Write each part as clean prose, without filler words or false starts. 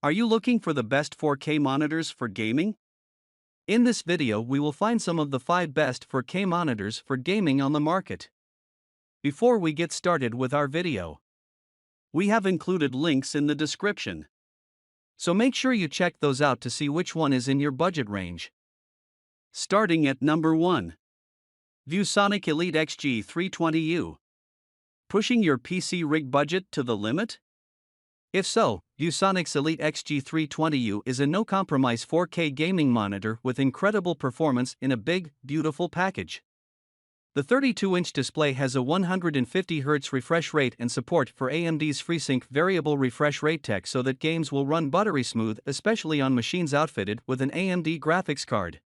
Are you looking for the best 4K monitors for gaming? In this video we will find some of the 5 best 4K monitors for gaming on the market. Before we get started with our video, we have included links in the description. So make sure you check those out to see which one is in your budget range. Starting at number 1. ViewSonic Elite XG320U. Pushing your PC rig budget to the limit? If so, ViewSonic's Elite XG320U is a no-compromise 4K gaming monitor with incredible performance in a big, beautiful package. The 32-inch display has a 150Hz refresh rate and support for AMD's FreeSync variable refresh rate tech so that games will run buttery smooth, especially on machines outfitted with an AMD graphics card.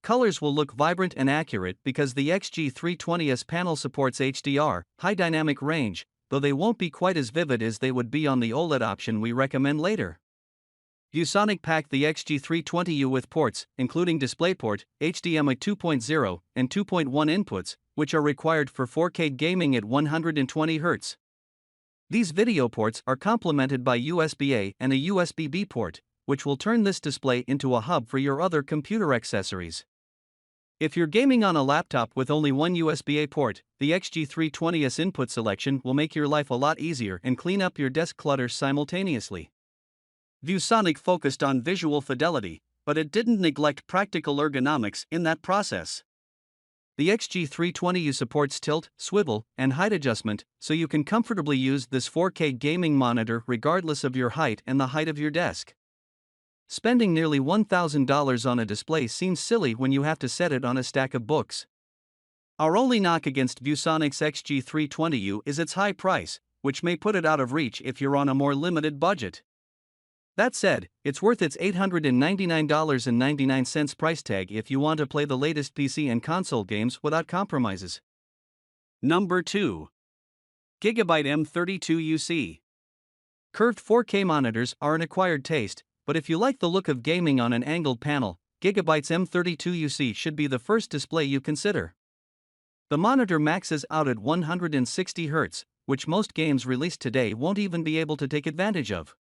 Colors will look vibrant and accurate because the XG320S panel supports HDR, high dynamic range, though they won't be quite as vivid as they would be on the OLED option we recommend later. ViewSonic packed the XG320U with ports, including DisplayPort, HDMI 2.0, and 2.1 inputs, which are required for 4K gaming at 120Hz. These video ports are complemented by USB-A and a USB-B port, which will turn this display into a hub for your other computer accessories. If you're gaming on a laptop with only one USB-A port, the XG320S input selection will make your life a lot easier and clean up your desk clutter simultaneously. ViewSonic focused on visual fidelity, but it didn't neglect practical ergonomics in that process. The XG320U supports tilt, swivel, and height adjustment, so you can comfortably use this 4K gaming monitor regardless of your height and the height of your desk. Spending nearly $1,000 on a display seems silly when you have to set it on a stack of books. Our only knock against ViewSonic's XG320U is its high price, which may put it out of reach if you're on a more limited budget. That said, it's worth its $899.99 price tag if you want to play the latest PC and console games without compromises. Number 2. Gigabyte M32UC. Curved 4K monitors are an acquired taste, but if you like the look of gaming on an angled panel, Gigabyte's M32UC should be the first display you consider. The monitor maxes out at 160Hz, which most games released today won't even be able to take advantage of.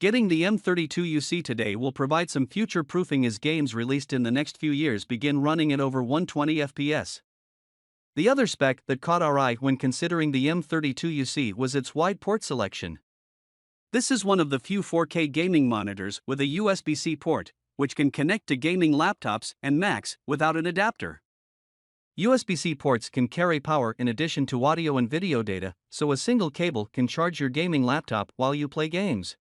Getting the M32UC today will provide some future-proofing as games released in the next few years begin running at over 120 FPS. The other spec that caught our eye when considering the M32UC was its wide port selection. This is one of the few 4K gaming monitors with a USB-C port, which can connect to gaming laptops and Macs without an adapter. USB-C ports can carry power in addition to audio and video data, so a single cable can charge your gaming laptop while you play games.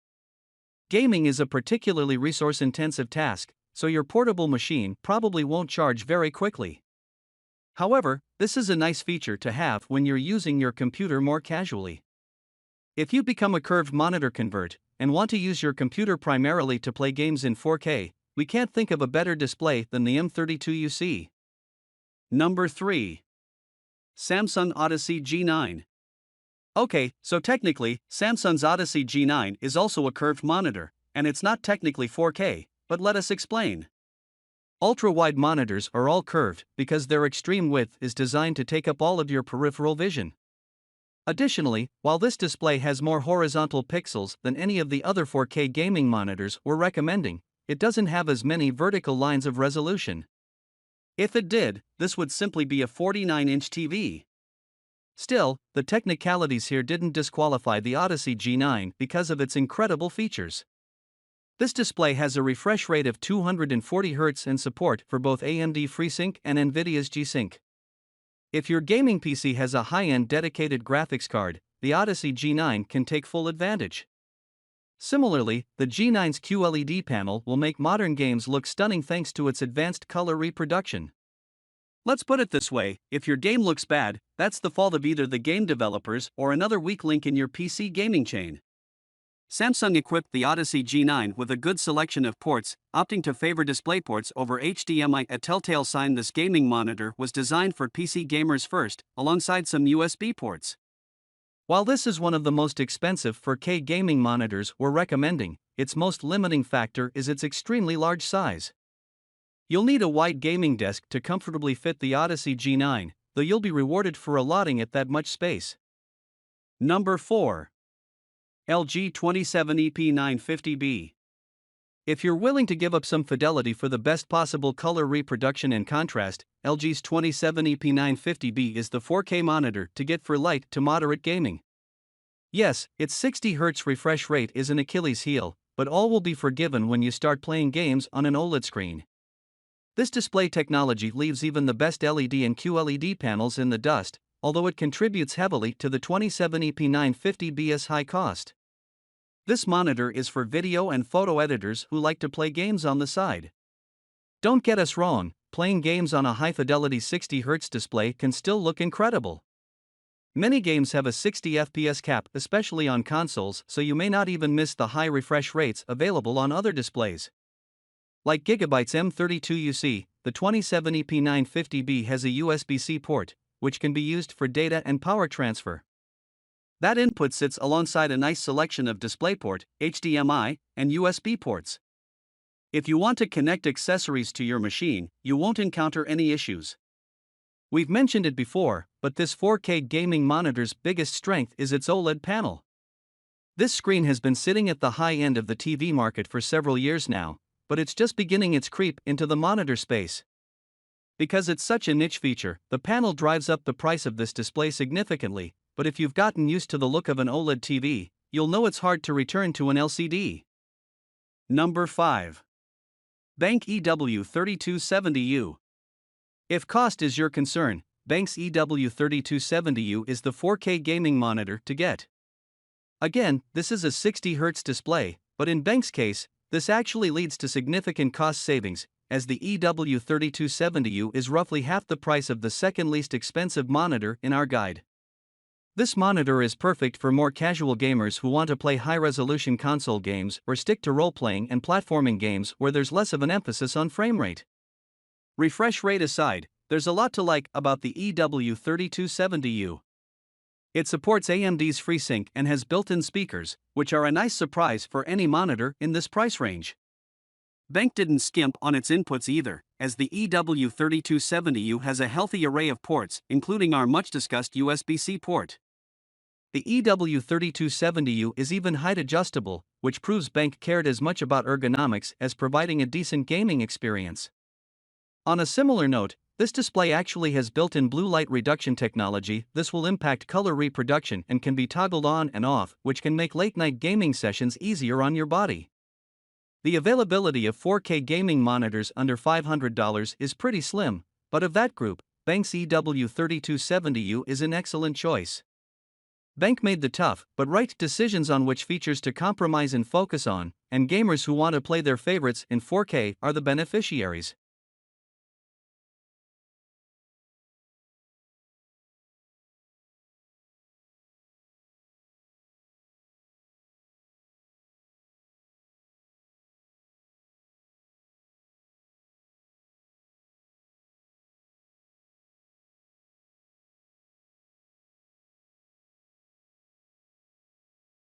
Gaming is a particularly resource-intensive task, so your portable machine probably won't charge very quickly. However, this is a nice feature to have when you're using your computer more casually. If you become a curved monitor convert and want to use your computer primarily to play games in 4K, we can't think of a better display than the M32UC. Number 3. Samsung Odyssey G9. Okay, so technically, Samsung's Odyssey G9 is also a curved monitor, and it's not technically 4K, but let us explain. Ultra-wide monitors are all curved because their extreme width is designed to take up all of your peripheral vision. Additionally, while this display has more horizontal pixels than any of the other 4K gaming monitors we're recommending, it doesn't have as many vertical lines of resolution. If it did, this would simply be a 49-inch TV. Still, the technicalities here didn't disqualify the Odyssey G9 because of its incredible features. This display has a refresh rate of 240Hz and support for both AMD FreeSync and NVIDIA's G-Sync. If your gaming PC has a high-end dedicated graphics card, the Odyssey G9 can take full advantage. Similarly, the G9's QLED panel will make modern games look stunning thanks to its advanced color reproduction. Let's put it this way, if your game looks bad, that's the fault of either the game developers or another weak link in your PC gaming chain. Samsung equipped the Odyssey G9 with a good selection of ports, opting to favor DisplayPorts over HDMI, a telltale sign this gaming monitor was designed for PC gamers first, alongside some USB ports. While this is one of the most expensive 4K gaming monitors we're recommending, its most limiting factor is its extremely large size. You'll need a wide gaming desk to comfortably fit the Odyssey G9, though you'll be rewarded for allotting it that much space. Number 4. LG 27EP950B. If you're willing to give up some fidelity for the best possible color reproduction and contrast, LG's 27EP950B is the 4K monitor to get for light to moderate gaming. Yes, its 60Hz refresh rate is an Achilles heel, but all will be forgiven when you start playing games on an OLED screen. This display technology leaves even the best LED and QLED panels in the dust, although it contributes heavily to the 27EP950B's high cost. This monitor is for video and photo editors who like to play games on the side. Don't get us wrong, playing games on a high-fidelity 60Hz display can still look incredible. Many games have a 60 FPS cap, especially on consoles, so you may not even miss the high refresh rates available on other displays. Like Gigabyte's M32UC, the 27EP950B has a USB-C port, which can be used for data and power transfer. That input sits alongside a nice selection of DisplayPort, HDMI, and USB ports. If you want to connect accessories to your machine, you won't encounter any issues. We've mentioned it before, but this 4K gaming monitor's biggest strength is its OLED panel. This screen has been sitting at the high end of the TV market for several years now, but it's just beginning its creep into the monitor space. Because it's such a niche feature, the panel drives up the price of this display significantly, but if you've gotten used to the look of an OLED TV, you'll know it's hard to return to an LCD. Number 5. BenQ EW3270U. If cost is your concern, BenQ EW3270U is the 4K gaming monitor to get. Again, this is a 60Hz display, but in BenQ's case, this actually leads to significant cost savings, as the EW3270U is roughly half the price of the second least expensive monitor in our guide. This monitor is perfect for more casual gamers who want to play high-resolution console games or stick to role-playing and platforming games where there's less of an emphasis on frame rate. Refresh rate aside, there's a lot to like about the EW3270U. It supports AMD's FreeSync and has built-in speakers, which are a nice surprise for any monitor in this price range. BenQ didn't skimp on its inputs either, as the EW3270U has a healthy array of ports, including our much-discussed USB-C port. The EW3270U is even height adjustable, which proves BenQ cared as much about ergonomics as providing a decent gaming experience. On a similar note, this display actually has built-in blue light reduction technology. This will impact color reproduction and can be toggled on and off, which can make late-night gaming sessions easier on your body. The availability of 4K gaming monitors under $500 is pretty slim, but of that group, BenQ's EW3270U is an excellent choice. BenQ made the tough but right decisions on which features to compromise and focus on, and gamers who want to play their favorites in 4K are the beneficiaries.